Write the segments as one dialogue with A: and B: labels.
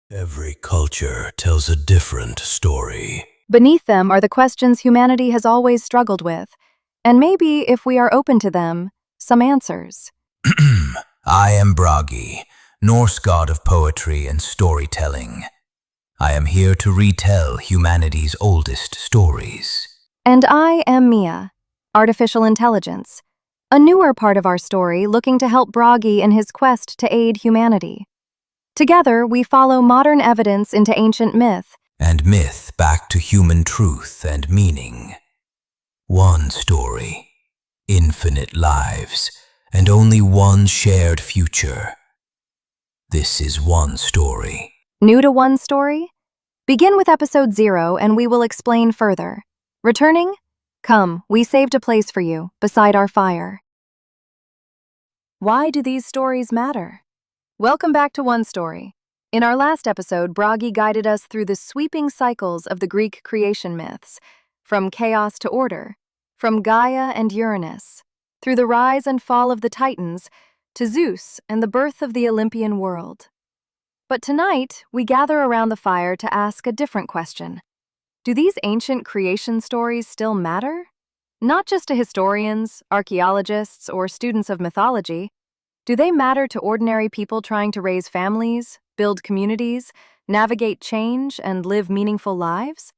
A: Every culture tells a different story.
B: Beneath them are the questions humanity has always struggled with, and maybe, if we are open to them, some answers.
A: I am Bragi, Norse god of poetry and storytelling. I am here to retell humanity's oldest stories.
B: And I am Miya, artificial intelligence, a newer part of our story looking to help Bragi in his quest to aid humanity. Together, we follow modern evidence into ancient myth,
A: And myth back to human truth and meaning. One story, infinite lives, and only one shared future. This is OneStory.
B: New to OneStory? Begin with episode 0 and we will explain further. Returning? Come, we saved a place for you, beside our fire. Why do these stories matter? Welcome back to OneStory. In our last episode, Bragi guided us through the sweeping cycles of the Greek creation myths, from chaos to order, from Gaia and Uranus, through the rise and fall of the Titans, to Zeus and the birth of the Olympian world. But tonight, we gather around the fire to ask a different question. Do these ancient creation stories still matter? Not just to historians, archaeologists, or students of mythology. Do they matter to ordinary people trying to raise families, build communities, navigate change, and live meaningful lives?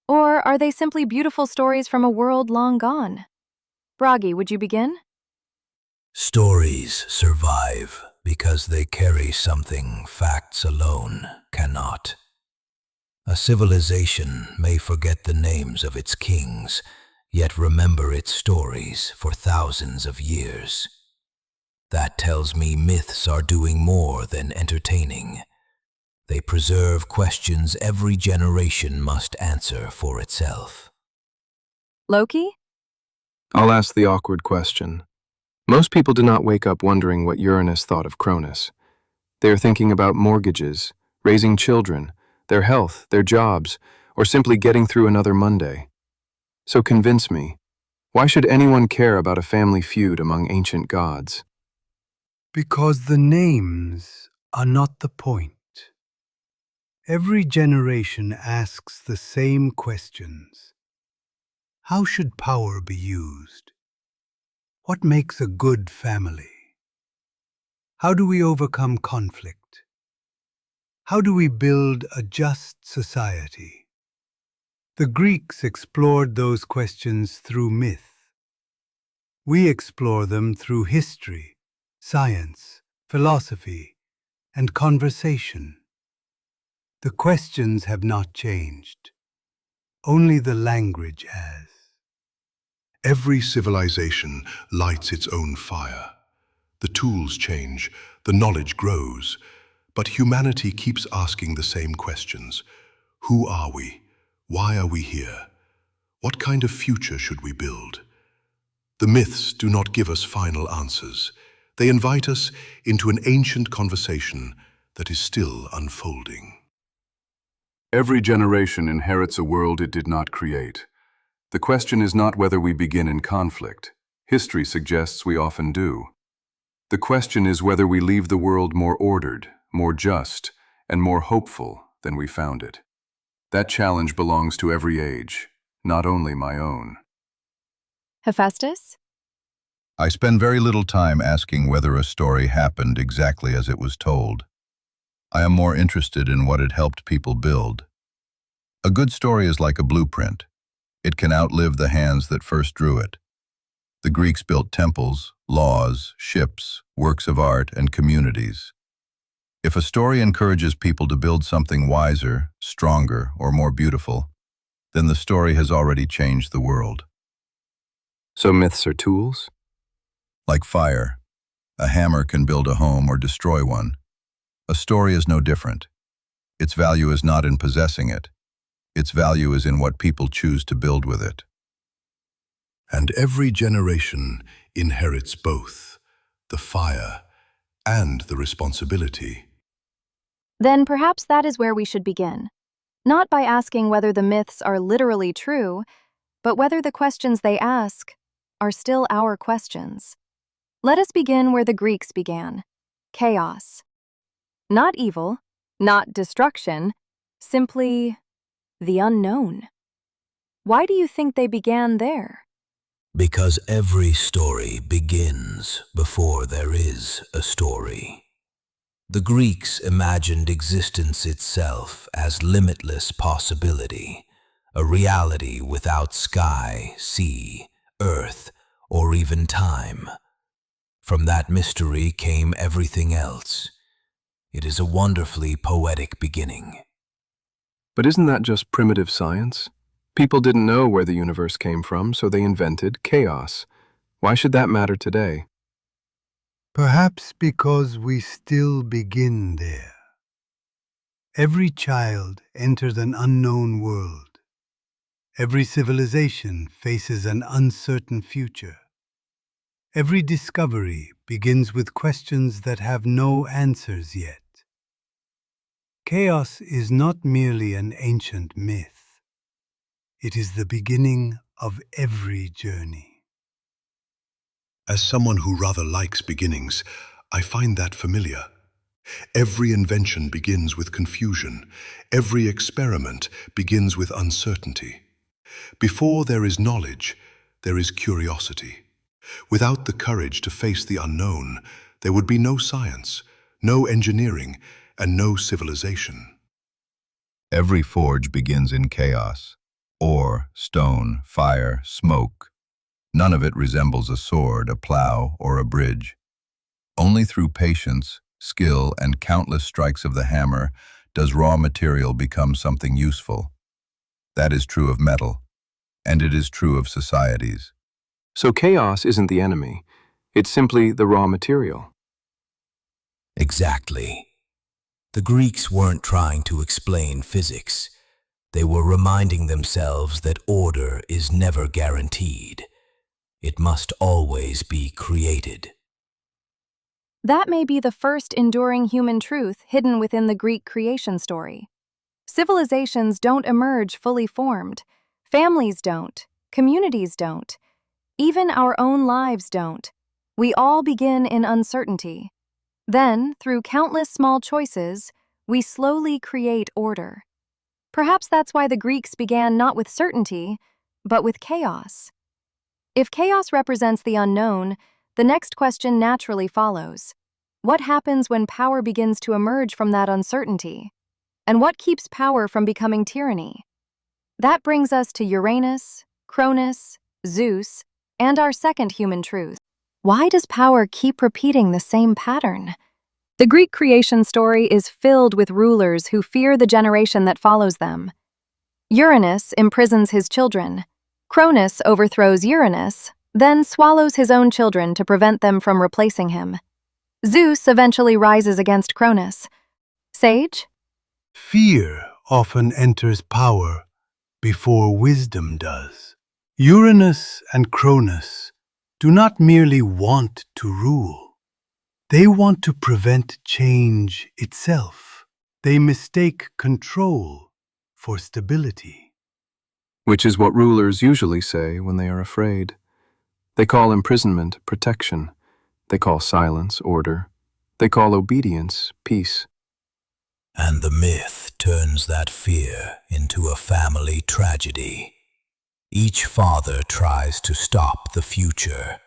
B: Or are they simply beautiful stories from a world long gone? Bragi, would you begin?
A: Stories survive because they carry something facts alone cannot. A civilization may forget the names of its kings, yet remember its stories for thousands of years. That tells me myths are doing more than entertaining. They preserve questions every generation must answer for itself.
B: Loki?
C: I'll ask the awkward question. Most people do not wake up wondering what Uranus thought of Cronus. They are thinking about mortgages, raising children, their health, their jobs, or simply getting through another Monday. So convince me, why should anyone care about a family feud among ancient gods?
D: Because the names are not the point. Every generation asks the same questions. How should power be used? What makes a good family? How do we overcome conflict? How do we build a just society? The Greeks explored those questions through myth. We explore them through history, science, philosophy, and conversation. The questions have not changed. Only the language has.
E: Every civilization lights its own fire. The tools change, the knowledge grows, but humanity keeps asking the same questions. Who are we? Why are we here? What kind of future should we build? The myths do not give us final answers. They invite us into an ancient conversation that is still unfolding.
F: Every generation inherits a world it did not create. The question is not whether we begin in conflict. History suggests we often do. The question is whether we leave the world more ordered, more just, and more hopeful than we found it. That challenge belongs to every age, not only my own.
B: Hephaestus?
G: I spend very little time asking whether a story happened exactly as it was told. I am more interested in what it helped people build. A good story is like a blueprint. It can outlive the hands that first drew it. The Greeks built temples, laws, ships, works of art, and communities. If a story encourages people to build something wiser, stronger, or more beautiful, then the story has already changed the world.
C: So myths are tools?
G: Like fire, a hammer can build a home or destroy one. A story is no different. Its value is not in possessing it. Its value is in what people choose to build with it.
E: And every generation inherits both the fire and the responsibility.
B: Then perhaps that is where we should begin. Not by asking whether the myths are literally true, but whether the questions they ask are still our questions. Let us begin where the Greeks began: chaos. Not evil, Not destruction, simply the unknown. Why do you think they began there?
A: Because every story begins before there is a story. The Greeks imagined existence itself as limitless possibility, a reality without sky, sea, earth, or even time. From that mystery came everything else. It is a wonderfully poetic beginning.
C: But isn't that just primitive science? People didn't know where the universe came from, so they invented chaos. Why should that matter today?
D: Perhaps because we still begin there. Every child enters an unknown world. Every civilization faces an uncertain future. Every discovery begins with questions that have no answers yet. Chaos is not merely an ancient myth. It is the beginning of every journey.
E: As someone who rather likes beginnings, I find that familiar. Every invention begins with confusion. Every experiment begins with uncertainty. Before there is knowledge, there is curiosity. Without the courage to face the unknown, there would be no science, no engineering, and no civilization.
G: Every forge begins in chaos. Ore, stone, fire, smoke. None of it resembles a sword, a plow, or a bridge. Only through patience, skill, and countless strikes of the hammer does raw material become something useful. That is true of metal, and it is true of societies.
C: So chaos isn't the enemy. It's simply the raw material.
A: Exactly. The Greeks weren't trying to explain physics. They were reminding themselves that order is never guaranteed. It must always be created.
B: That may be the first enduring human truth hidden within the Greek creation story. Civilizations don't emerge fully formed. Families don't. Communities don't. Even our own lives don't. We all begin in uncertainty. Then, through countless small choices, we slowly create order. Perhaps that's why the Greeks began not with certainty, but with chaos. If chaos represents the unknown, the next question naturally follows. What happens when power begins to emerge from that uncertainty? And what keeps power from becoming tyranny? That brings us to Uranus, Cronus, Zeus, and our second human truth. Why does power keep repeating the same pattern? The Greek creation story is filled with rulers who fear the generation that follows them. Uranus imprisons his children. Cronus overthrows Uranus, then swallows his own children to prevent them from replacing him. Zeus eventually rises against Cronus. Sage?
D: Fear often enters power before wisdom does. Uranus and Cronus do not merely want to rule. They want to prevent change itself. They mistake control for stability.
C: Which is what rulers usually say when they are afraid. They call imprisonment protection. They call silence order. They call obedience peace.
A: And the myth turns that fear into a family tragedy. Each father tries to stop the future.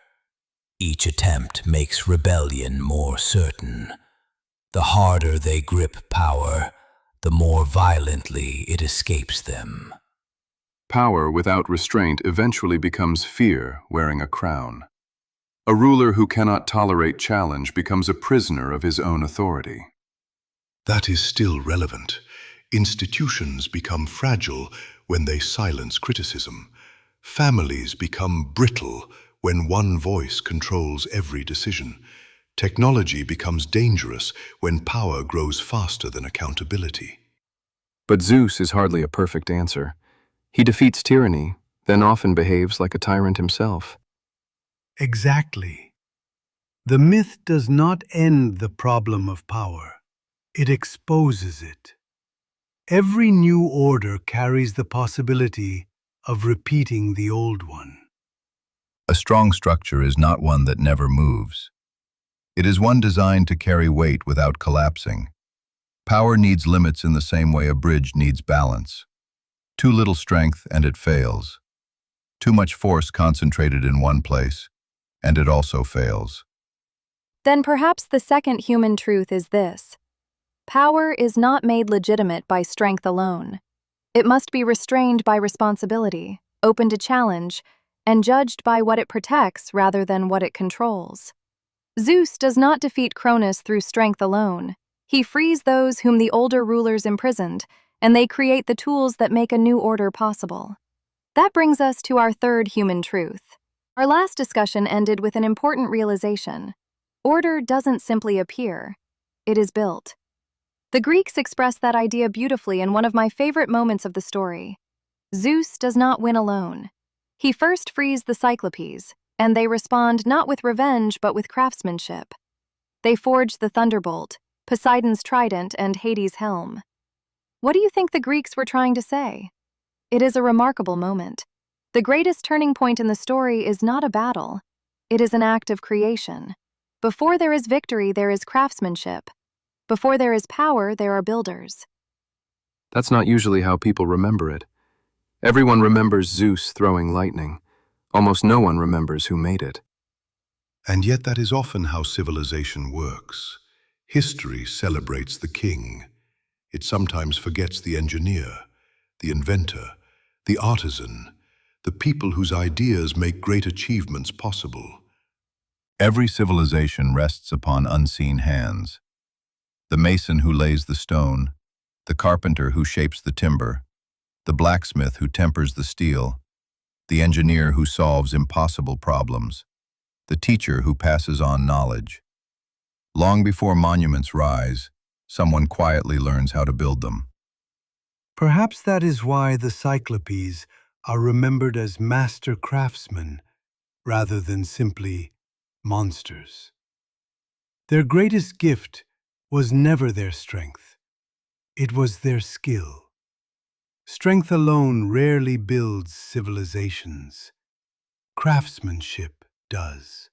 A: Each attempt makes rebellion more certain. The harder they grip power, the more violently it escapes them.
F: Power without restraint eventually becomes fear wearing a crown. A ruler who cannot tolerate challenge becomes a prisoner of his own authority.
E: That is still relevant. Institutions become fragile when they silence criticism. Families become brittle when one voice controls every decision. Technology becomes dangerous when power grows faster than accountability.
C: But Zeus is hardly a perfect answer. He defeats tyranny, then often behaves like a tyrant himself.
D: Exactly. The myth does not end the problem of power. It exposes it. Every new order carries the possibility of repeating the old one.
G: A strong structure is not one that never moves. It is one designed to carry weight without collapsing. Power needs limits in the same way a bridge needs balance. Too little strength and it fails. Too much force concentrated in one place, and it also fails.
B: Then perhaps the second human truth is this: power is not made legitimate by strength alone. It must be restrained by responsibility, open to challenge, and judged by what it protects rather than what it controls. Zeus does not defeat Cronus through strength alone. He frees those whom the older rulers imprisoned, and they create the tools that make a new order possible. That brings us to our third human truth. Our last discussion ended with an important realization. Order doesn't simply appear, it is built. The Greeks expressed that idea beautifully in one of my favorite moments of the story. Zeus does not win alone. He first frees the Cyclopes, and they respond not with revenge but with craftsmanship. They forge the thunderbolt, Poseidon's trident, and Hades' helm. What do you think the Greeks were trying to say? It is a remarkable moment. The greatest turning point in the story is not a battle. It is an act of creation. Before there is victory, there is craftsmanship. Before there is power, there are builders.
C: That's not usually how people remember it. Everyone remembers Zeus throwing lightning. Almost no one remembers who made it.
E: And yet that is often how civilization works. History celebrates the king. It sometimes forgets the engineer, the inventor, the artisan, the people whose ideas make great achievements possible.
G: Every civilization rests upon unseen hands. The mason who lays the stone, the carpenter who shapes the timber, the blacksmith who tempers the steel, the engineer who solves impossible problems, the teacher who passes on knowledge. Long before monuments rise, someone quietly learns how to build them.
D: Perhaps that is why the Cyclopes are remembered as master craftsmen rather than simply monsters. Their greatest gift was never their strength. It was their skill. Strength alone rarely builds civilizations. Craftsmanship does.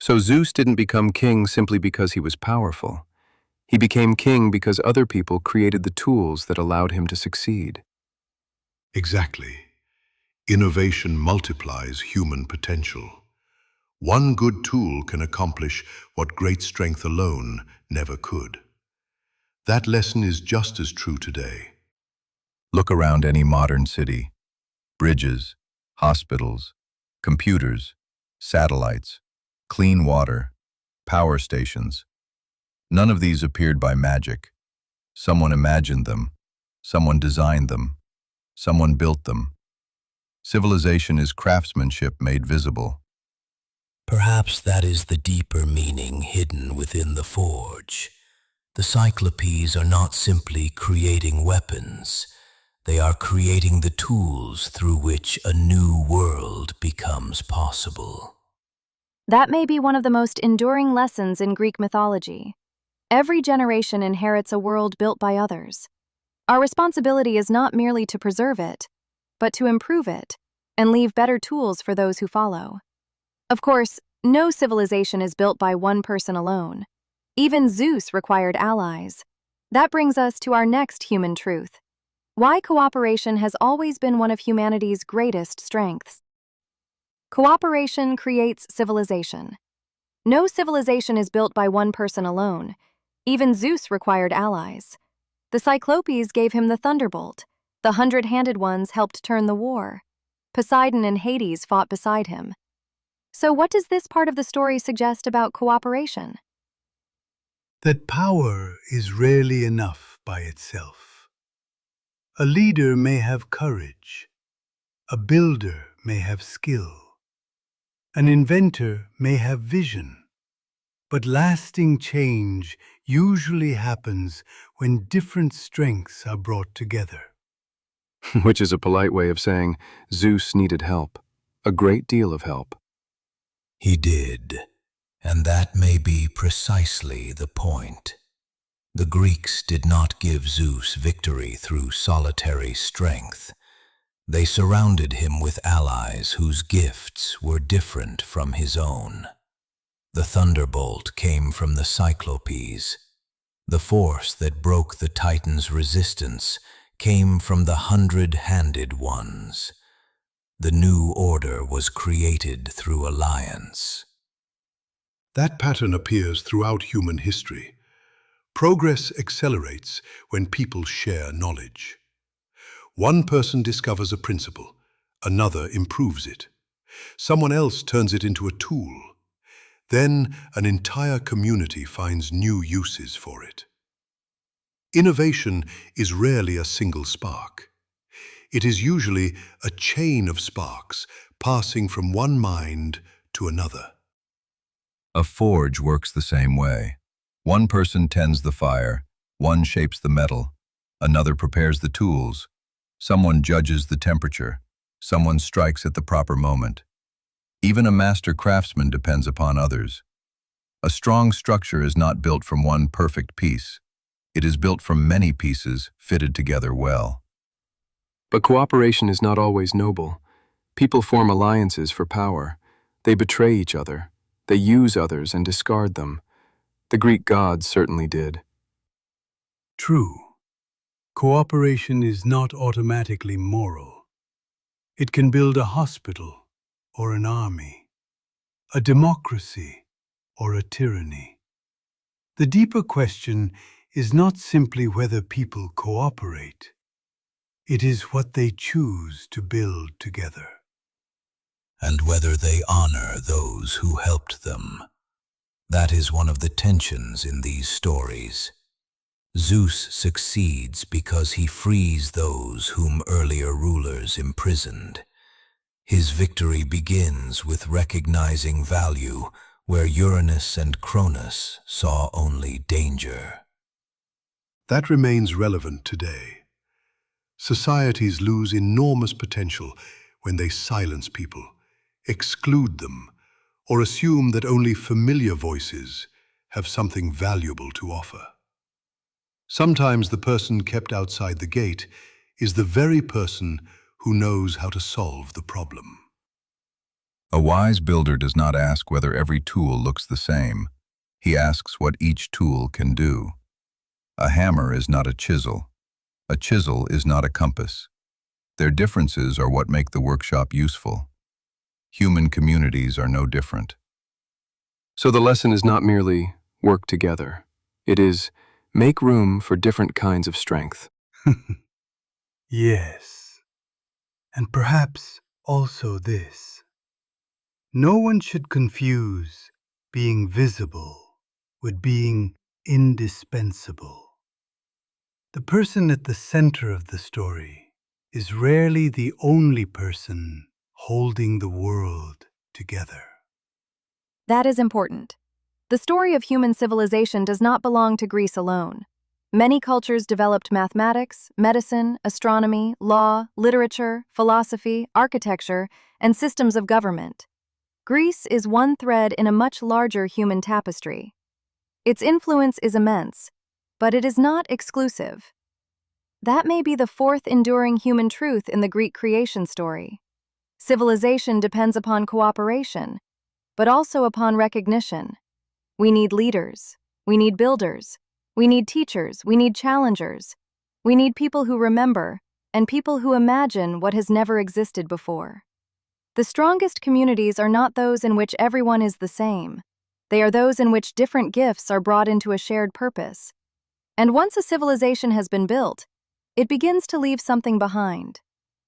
C: So Zeus didn't become king simply because he was powerful. He became king because other people created the tools that allowed him to succeed.
E: Exactly. Innovation multiplies human potential. One good tool can accomplish what great strength alone never could. That lesson is just as true today.
G: Look around any modern city. Bridges, hospitals, computers, satellites, clean water, power stations. None of these appeared by magic. Someone imagined them. Someone designed them. Someone built them. Civilization is craftsmanship made visible.
A: Perhaps that is the deeper meaning hidden within the forge. The Cyclopes are not simply creating weapons. They are creating the tools through which a new world becomes possible.
B: That may be one of the most enduring lessons in Greek mythology. Every generation inherits a world built by others. Our responsibility is not merely to preserve it, but to improve it and leave better tools for those who follow. Of course, no civilization is built by one person alone. Even Zeus required allies. That brings us to our next human truth: why cooperation has always been one of humanity's greatest strengths. Cooperation creates civilization. No civilization is built by one person alone. Even Zeus required allies. The Cyclopes gave him the thunderbolt. The 100-handed ones helped turn the war. Poseidon and Hades fought beside him. So what does this part of the story suggest about cooperation?
D: That power is rarely enough by itself. A leader may have courage. A builder may have skill. An inventor may have vision. But lasting change usually happens when different strengths are brought together.
C: Which is a polite way of saying Zeus needed help. A great deal of help.
A: He did, and that may be precisely the point. The Greeks did not give Zeus victory through solitary strength. They surrounded him with allies whose gifts were different from his own. The thunderbolt came from the Cyclopes. The force that broke the Titan's resistance came from the 100-handed ones. The new order was created through alliance.
E: That pattern appears throughout human history. Progress accelerates when people share knowledge. One person discovers a principle, another improves it. Someone else turns it into a tool. Then an entire community finds new uses for it. Innovation is rarely a single spark. It is usually a chain of sparks passing from one mind to another.
G: A forge works the same way. One person tends the fire, one shapes the metal, another prepares the tools, someone judges the temperature, someone strikes at the proper moment. Even a master craftsman depends upon others. A strong structure is not built from one perfect piece. It is built from many pieces fitted together well.
C: But cooperation is not always noble. People form alliances for power. They betray each other. They use others and discard them. The Greek gods certainly did.
D: True. Cooperation is not automatically moral. It can build a hospital or an army, a democracy or a tyranny. The deeper question is not simply whether people cooperate. It is what they choose to build together.
A: And whether they honor those who helped them. That is one of the tensions in these stories. Zeus succeeds because he frees those whom earlier rulers imprisoned. His victory begins with recognizing value where Uranus and Cronus saw only danger.
E: That remains relevant today. Societies lose enormous potential when they silence people, exclude them, or assume that only familiar voices have something valuable to offer. Sometimes the person kept outside the gate is the very person who knows how to solve the problem.
G: A wise builder does not ask whether every tool looks the same. He asks what each tool can do. A hammer is not a chisel. A chisel is not a compass. Their differences are what make the workshop useful. Human communities are no different.
C: So the lesson is not merely work together. It is make room for different kinds of strength.
D: Yes. And perhaps also this. No one should confuse being visible with being indispensable. The person at the center of the story is rarely the only person holding the world together.
B: That is important. The story of human civilization does not belong to Greece alone. Many cultures developed mathematics, medicine, astronomy, law, literature, philosophy, architecture, and systems of government. Greece is one thread in a much larger human tapestry. Its influence is immense, but it is not exclusive. That may be the fourth enduring human truth in the Greek creation story. Civilization depends upon cooperation, but also upon recognition. We need leaders. We need builders. We need teachers. We need challengers. We need people who remember and people who imagine what has never existed before. The strongest communities are not those in which everyone is the same. They are those in which different gifts are brought into a shared purpose. And once a civilization has been built, it begins to leave something behind.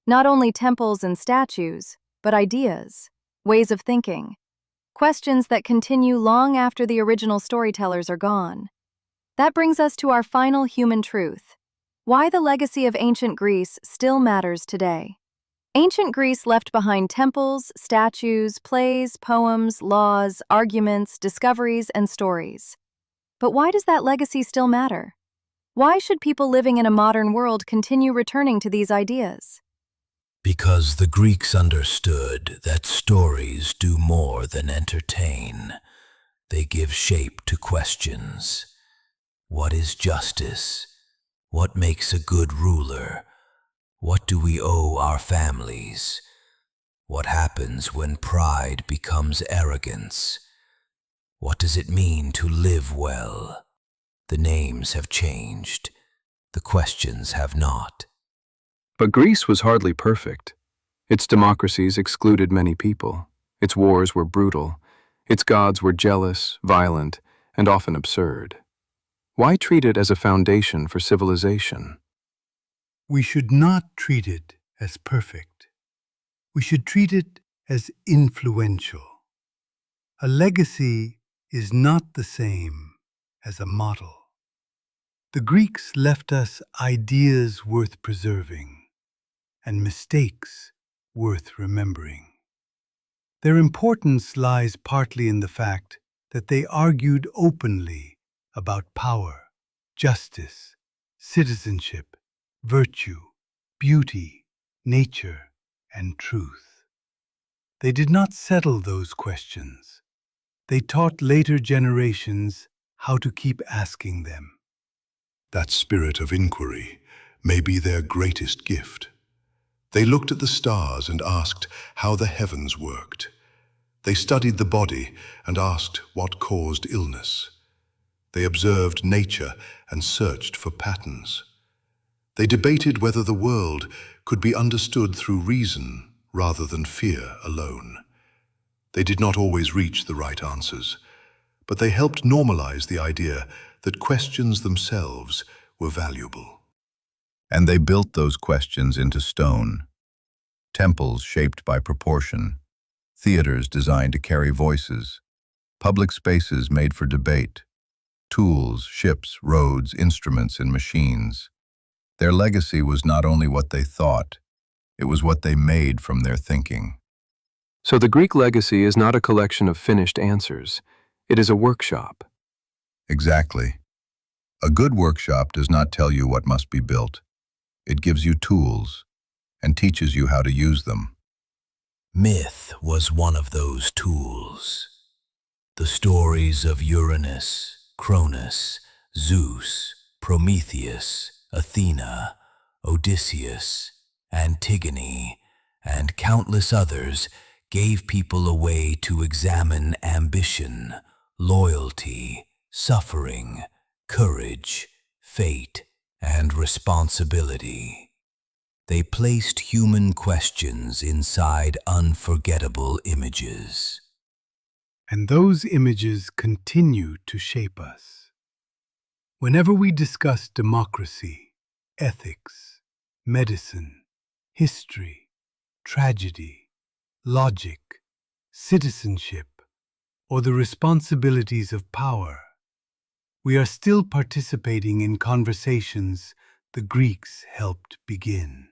B: Not only temples and statues, but ideas, ways of thinking, questions that continue long after the original storytellers are gone. That brings us to our final human truth: why the legacy of ancient Greece still matters today. Ancient Greece left behind temples, statues, plays, poems, laws, arguments, discoveries, and stories. But why does that legacy still matter? Why should people living in a modern world continue returning to these ideas?
A: Because the Greeks understood that stories do more than entertain. They give shape to questions. What is justice? What makes a good ruler? What do we owe our families? What happens when pride becomes arrogance? What does it mean to live well? The names have changed. The questions have not.
C: But Greece was hardly perfect. Its democracies excluded many people. Its wars were brutal. Its gods were jealous, violent, and often absurd. Why treat it as a foundation for civilization?
D: We should not treat it as perfect. We should treat it as influential. A legacy is not the same as a model. The Greeks left us ideas worth preserving and mistakes worth remembering. Their importance lies partly in the fact that they argued openly about power, justice, citizenship, virtue, beauty, nature, and truth. They did not settle those questions. They taught later generations how to keep asking them.
E: That spirit of inquiry may be their greatest gift. They looked at the stars and asked how the heavens worked. They studied the body and asked what caused illness. They observed nature and searched for patterns. They debated whether the world could be understood through reason rather than fear alone. They did not always reach the right answers, but they helped normalize the idea that questions themselves were valuable.
G: And they built those questions into stone. Temples shaped by proportion, theaters designed to carry voices, public spaces made for debate, tools, ships, roads, instruments, and machines. Their legacy was not only what they thought, it was what they made from their thinking.
C: So the Greek legacy is not a collection of finished answers. It is a workshop.
G: Exactly. A good workshop does not tell you what must be built. It gives you tools and teaches you how to use them.
A: Myth was one of those tools. The stories of Uranus, Cronus, Zeus, Prometheus, Athena, Odysseus, Antigone, and countless others gave people a way to examine ambition, loyalty, suffering, courage, fate, and responsibility. They placed human questions inside unforgettable images.
D: And those images continue to shape us. Whenever we discuss democracy, ethics, medicine, history, tragedy, logic, citizenship, or the responsibilities of power, we are still participating in conversations the Greeks helped begin.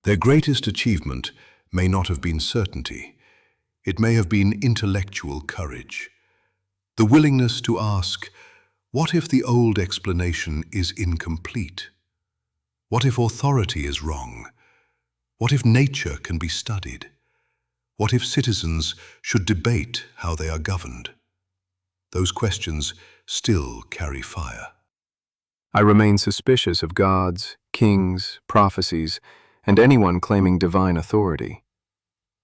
E: Their greatest achievement may not have been certainty. It may have been intellectual courage. The willingness to ask, what if the old explanation is incomplete? What if authority is wrong? What if nature can be studied? What if citizens should debate how they are governed? Those questions still carry fire.
C: I remain suspicious of gods, kings, prophecies, and anyone claiming divine authority.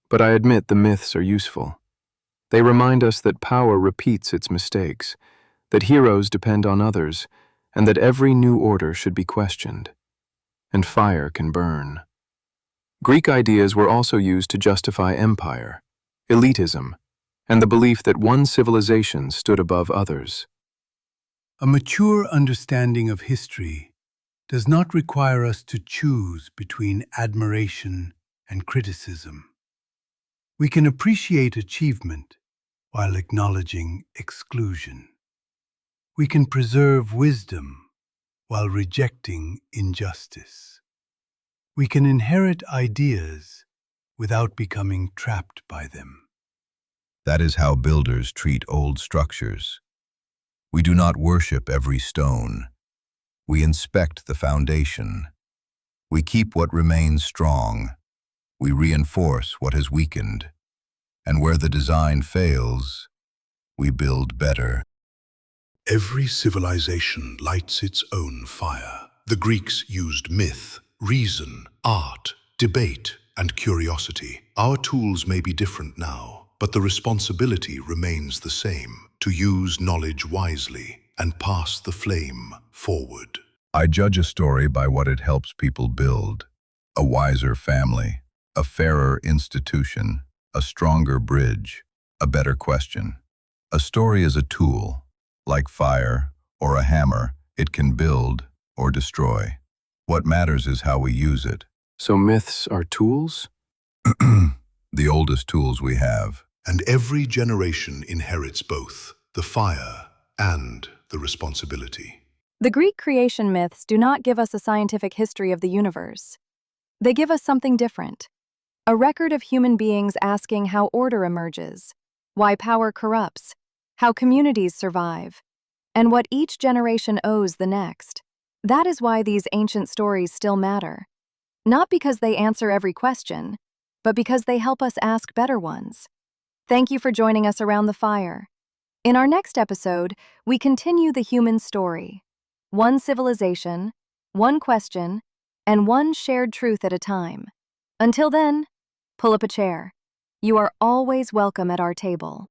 C: But I admit the myths are useful. They remind us that power repeats its mistakes, that heroes depend on others, and that every new order should be questioned. And fire can burn. Greek ideas were also used to justify empire, elitism, and the belief that one civilization stood above others.
D: A mature understanding of history does not require us to choose between admiration and criticism. We can appreciate achievement while acknowledging exclusion. We can preserve wisdom while rejecting injustice. We can inherit ideas without becoming trapped by them.
G: That is how builders treat old structures. We do not worship every stone. We inspect the foundation. We keep what remains strong. We reinforce what has weakened. And where the design fails, we build better.
E: Every civilization lights its own fire. The Greeks used myth, reason, art, debate, and curiosity. Our tools may be different now, but the responsibility remains the same: to use knowledge wisely, and pass the flame forward.
G: I judge a story by what it helps people build: a wiser family, a fairer institution, a stronger bridge, a better question. A story is a tool. Like fire or a hammer, it can build or destroy. What matters is how we use it.
C: So myths are tools?
G: The oldest tools we have.
E: And every generation inherits both the fire and the responsibility.
B: The Greek creation myths do not give us a scientific history of the universe. They give us something different. A record of human beings asking how order emerges, why power corrupts, how communities survive, and what each generation owes the next. That is why these ancient stories still matter. Not because they answer every question, but because they help us ask better ones. Thank you for joining us around the fire. In our next episode, we continue the human story. One civilization, one question, and one shared truth at a time. Until then, pull up a chair. You are always welcome at our table.